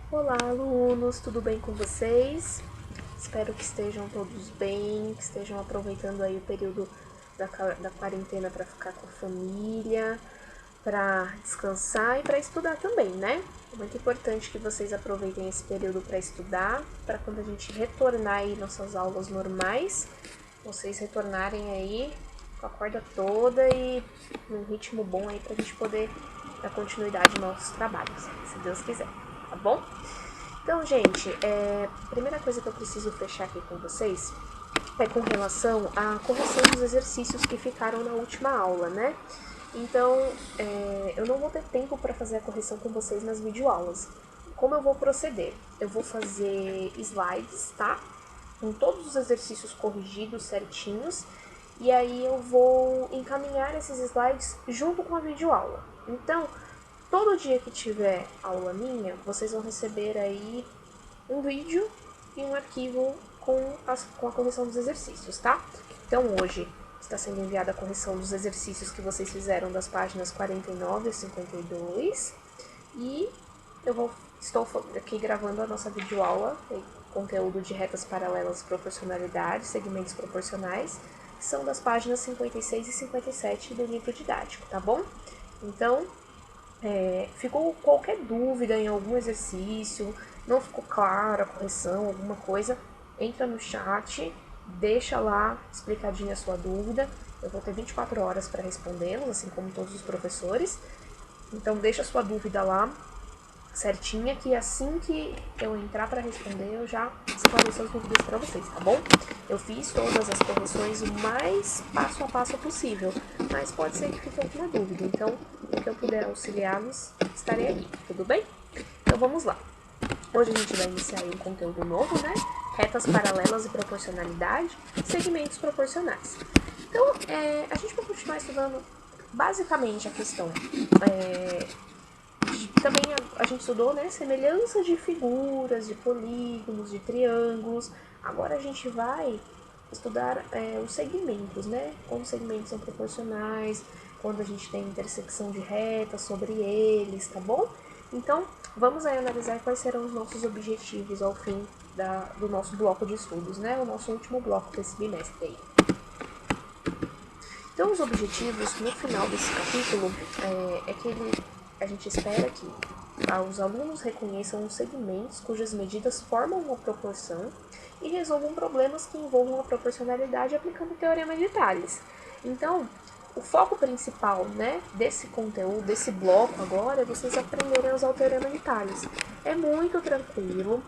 Olá, alunos, tudo bem com vocês? Espero que estejam todos bem, que estejam aproveitando aí o período da quarentena para ficar com a família, para descansar e para estudar também, né? É muito importante que vocês aproveitem esse período para estudar, para quando a gente retornar aí nossas aulas normais, vocês retornarem aí com a corda toda e num ritmo bom aí para a gente poder dar continuidade aos nossos trabalhos, se Deus quiser, tá bom? Então, gente, a primeira coisa que eu preciso fechar aqui com vocês é com relação à correção dos exercícios que ficaram na última aula, né? Então, eu não vou ter tempo para fazer a correção com vocês nas videoaulas. Como eu vou proceder? Eu vou fazer slides, tá? Com todos os exercícios corrigidos certinhos, e aí eu vou encaminhar esses slides junto com a videoaula. Então, todo dia que tiver aula minha, vocês vão receber aí um vídeo e um arquivo com a correção dos exercícios, tá? Então, hoje está sendo enviada a correção dos exercícios que vocês fizeram das páginas 49 a 52. E estou aqui gravando a nossa videoaula, conteúdo de retas paralelas, proporcionalidade, segmentos proporcionais, que são das páginas 56 e 57 do livro didático, tá bom? Então, ficou qualquer dúvida em algum exercício, não ficou clara a correção, alguma coisa, entra no chat, deixa lá explicadinha a sua dúvida. Eu vou ter 24 horas para respondê-los, assim como todos os professores. Então deixa a sua dúvida lá certinha, que assim que eu entrar para responder, eu já esclareço as dúvidas para vocês, tá bom? Eu fiz todas as correções o mais passo a passo possível, mas pode ser que fique alguma dúvida, então, o que eu puder auxiliá-los, estarei aí, tudo bem? Então vamos lá. Hoje a gente vai iniciar aí um conteúdo novo, né? Retas paralelas e proporcionalidade, segmentos proporcionais. Então, a gente vai continuar estudando basicamente a questão também a gente estudou, né, semelhanças de figuras, de polígonos, de triângulos. Agora a gente vai estudar os segmentos, né? Como os segmentos são proporcionais, quando a gente tem intersecção de retas sobre eles, tá bom? Então, vamos aí analisar quais serão os nossos objetivos ao fim do nosso bloco de estudos, né? O nosso último bloco desse bimestre aí. Então, os objetivos no final desse capítulo é que a gente espera que os alunos reconheçam os segmentos cujas medidas formam uma proporção e resolvam problemas que envolvam a proporcionalidade aplicando o teorema de Tales. Então, o foco principal, né, desse conteúdo, desse bloco agora, é vocês aprenderem a usar o teorema de Tales. É muito tranquilo.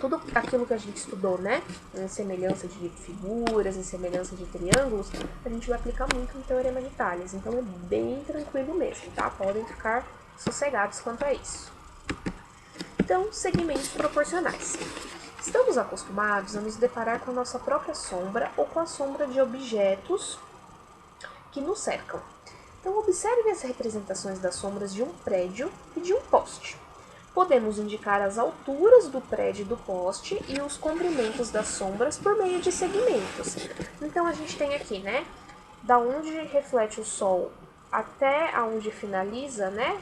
Tudo aquilo que a gente estudou, né, em semelhança de figuras, em semelhança de triângulos, a gente vai aplicar muito no teorema de Tales. Então é bem tranquilo mesmo, tá? Podem ficar sossegados quanto a isso. Então, segmentos proporcionais. Estamos acostumados a nos deparar com a nossa própria sombra ou com a sombra de objetos que nos cercam. Então, observe as representações das sombras de um prédio e de um poste. Podemos indicar as alturas do prédio e do poste e os comprimentos das sombras por meio de segmentos. Então, a gente tem aqui, né, da onde reflete o sol até aonde finaliza, né,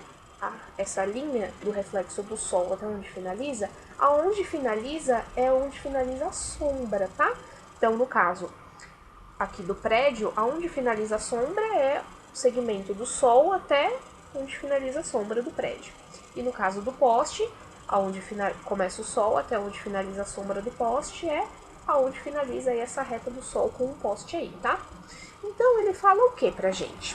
essa linha do reflexo do sol até onde finaliza, aonde finaliza é onde finaliza a sombra, tá? Então, no caso aqui do prédio, aonde finaliza a sombra é o segmento do sol até onde finaliza a sombra do prédio. E no caso do poste, aonde começa o sol até onde finaliza a sombra do poste é aonde finaliza aí essa reta do sol com o poste aí, tá? Então ele fala o que pra gente?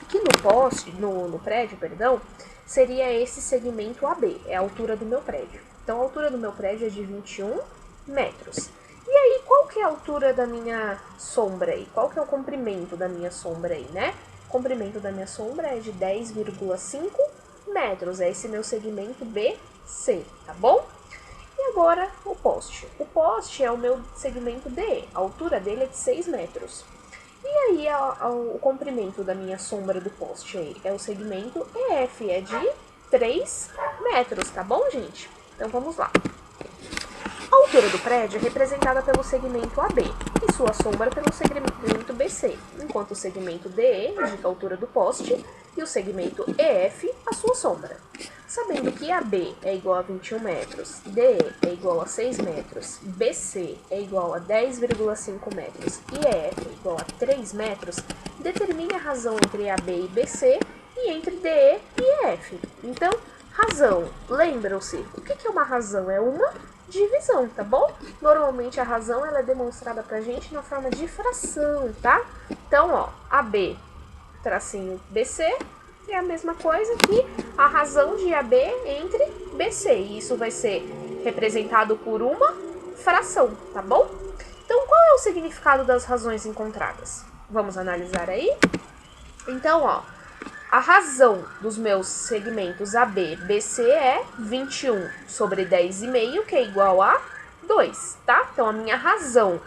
Que no poste, no prédio, perdão, seria esse segmento AB, é a altura do meu prédio. Então a altura do meu prédio é de 21 metros. E aí, qual que é a altura da minha sombra aí? Qual que é o comprimento da minha sombra aí, né? O comprimento da minha sombra é de 10,5 metros, é esse meu segmento BC, tá bom? E agora o poste. O poste é o meu segmento DE, a altura dele é de 6 metros. E aí o comprimento da minha sombra do poste aí é o segmento EF, é de 3 metros, tá bom, gente? Então vamos lá. A altura do prédio é representada pelo segmento AB e sua sombra pelo segmento BC, enquanto o segmento DE indica a altura do poste e o segmento EF a sua sombra. Sabendo que AB é igual a 21 metros, DE é igual a 6 metros, BC é igual a 10,5 metros e EF é igual a 3 metros, determine a razão entre AB e BC e entre DE e EF. Então, razão, lembram-se, o que é uma razão? É uma divisão, tá bom? Normalmente a razão ela é demonstrada pra gente na forma de fração, tá? Então, ó, AB, tracinho BC, é a mesma coisa que a razão de AB entre BC. E isso vai ser representado por uma fração, tá bom? Então, qual é o significado das razões encontradas? Vamos analisar aí? Então, ó, a razão dos meus segmentos AB, BC é 21 sobre 10,5, que é igual a 2, tá? Então, a minha razão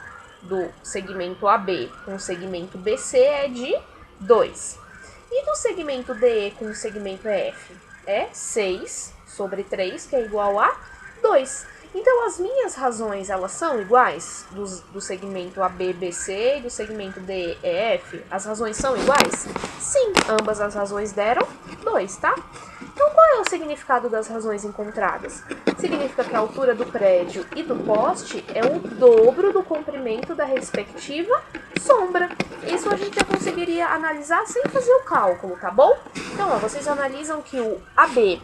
do segmento AB com o segmento BC é de 2. E do segmento DE com o segmento EF é 6 sobre 3, que é igual a 2. Então, as minhas razões, elas são iguais do segmento AB, BC e do segmento DE, EF? As razões são iguais? Sim, ambas as razões deram 2, tá? Então, qual é o significado das razões encontradas? Significa que a altura do prédio e do poste é o dobro do comprimento da respectiva sombra. Isso a gente já conseguiria analisar sem fazer o cálculo, tá bom? Então, ó, vocês analisam que o AB,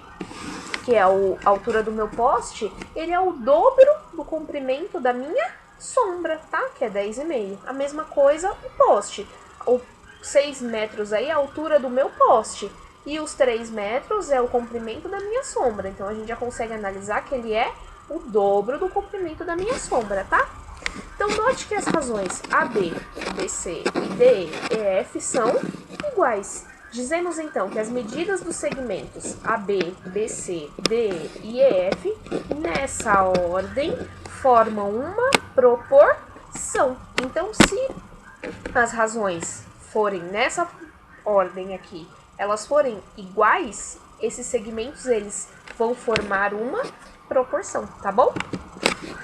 que é a altura do meu poste, ele é o dobro do comprimento da minha sombra, tá? Que é 10,5. A mesma coisa o poste. O 6 metros aí é a altura do meu poste. E os 3 metros é o comprimento da minha sombra. Então, a gente já consegue analisar que ele é o dobro do comprimento da minha sombra, tá? Então, note que as razões AB, BC e DE e EF são iguais. Dizemos, então, que as medidas dos segmentos AB, BC, DE e EF, nessa ordem, formam uma proporção. Então, se as razões forem nessa ordem aqui, elas forem iguais, esses segmentos eles vão formar uma proporção, tá bom?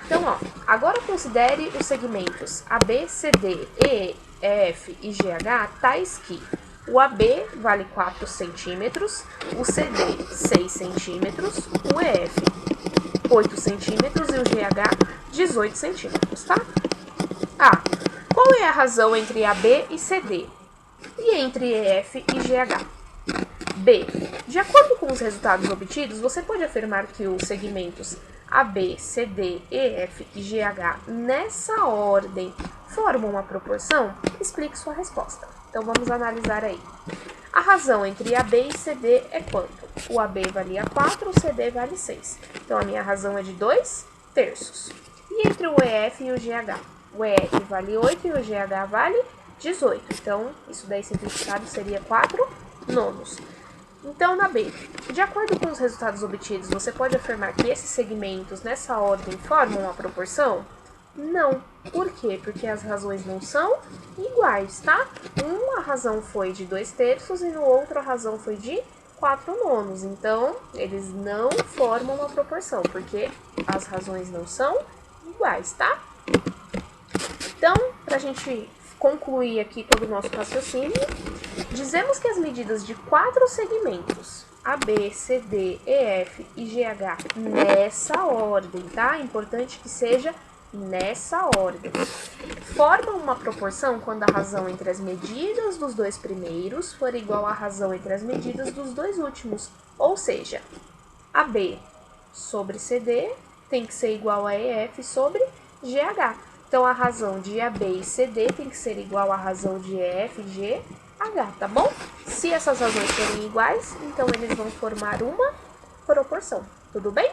Então, ó, agora considere os segmentos AB, CD, E, F e GH tais que o AB vale 4 centímetros, o CD 6 centímetros, o EF 8 centímetros e o GH 18 centímetros, tá? A. Qual é a razão entre AB e CD? E entre EF e GH? B. De acordo com os resultados obtidos, você pode afirmar que os segmentos AB, CD, EF e GH nessa ordem formam uma proporção? Explique sua resposta. Então vamos analisar aí. A razão entre AB e CD é quanto? O AB valia 4, o CD vale 6. Então a minha razão é de 2 terços. E entre o EF e o GH? O EF vale 8 e o GH vale 18. Então isso daí simplificado seria 4 nonos. Então, na B, de acordo com os resultados obtidos, você pode afirmar que esses segmentos nessa ordem formam uma proporção? Não. Por quê? Porque as razões não são iguais, tá? Uma razão foi de 2 terços e no outro a razão foi de 4 nonos. Então, eles não formam uma proporção, porque as razões não são iguais, tá? Então, para a gente concluir aqui todo o nosso raciocínio, dizemos que as medidas de 4 segmentos, AB, CD, EF e GH, nessa ordem, tá? É importante que seja nessa ordem. Formam uma proporção quando a razão entre as medidas dos dois primeiros for igual à razão entre as medidas dos dois últimos. Ou seja, AB sobre CD tem que ser igual a EF sobre GH. Então, a razão de AB e CD tem que ser igual à razão de EF e GH, tá bom? Se essas razões forem iguais, então eles vão formar uma proporção, tudo bem?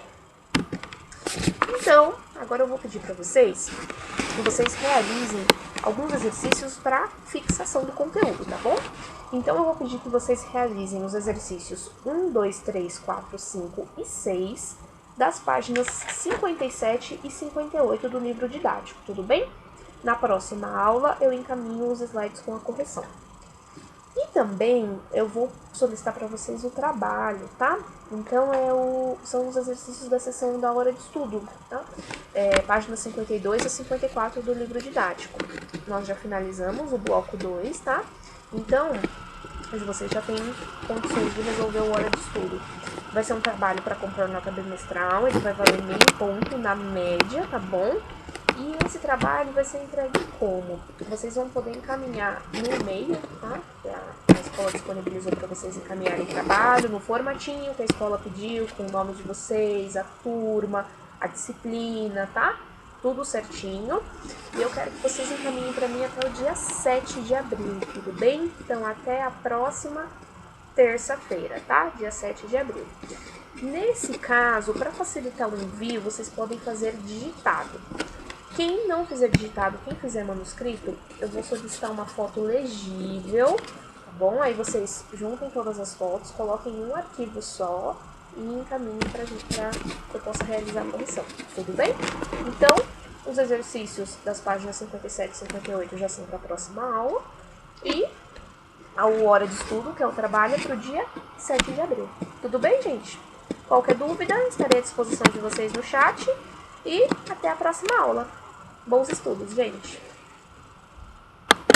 Então, agora eu vou pedir para vocês que vocês realizem alguns exercícios para fixação do conteúdo, tá bom? Então, eu vou pedir que vocês realizem os exercícios 1, 2, 3, 4, 5 e 6 das páginas 57 e 58 do livro didático, tudo bem? Na próxima aula, eu encaminho os slides com a correção. E também eu vou solicitar para vocês o trabalho, tá? Então, são os exercícios da sessão da hora de estudo, tá? Páginas 52 a 54 do livro didático. Nós já finalizamos o bloco 2, tá? Então, vocês já têm condições de resolver o hora de estudo. Vai ser um trabalho para comprar nota bimestral, ele vai valer meio ponto na média, tá bom? E esse trabalho vai ser entregue como? Vocês vão poder encaminhar no e-mail, tá? A escola disponibilizou para vocês encaminharem o trabalho no formatinho que a escola pediu, com o nome de vocês, a turma, a disciplina, tá? Tudo certinho. E eu quero que vocês encaminhem para mim até o dia 7 de abril, tudo bem? Então, até a próxima terça-feira, tá? Dia 7 de abril. Nesse caso, para facilitar o envio, vocês podem fazer digitado. Quem não fizer digitado, quem fizer manuscrito, eu vou solicitar uma foto legível, tá bom? Aí vocês juntem todas as fotos, coloquem em um arquivo só e encaminhem pra gente, pra que eu possa realizar a correção. Tudo bem? Então, os exercícios das páginas 57 e 58 já são para a próxima aula. E a hora de estudo, que é o trabalho, é para o dia 7 de abril. Tudo bem, gente? Qualquer dúvida, estarei à disposição de vocês no chat. E até a próxima aula. Bons estudos, gente!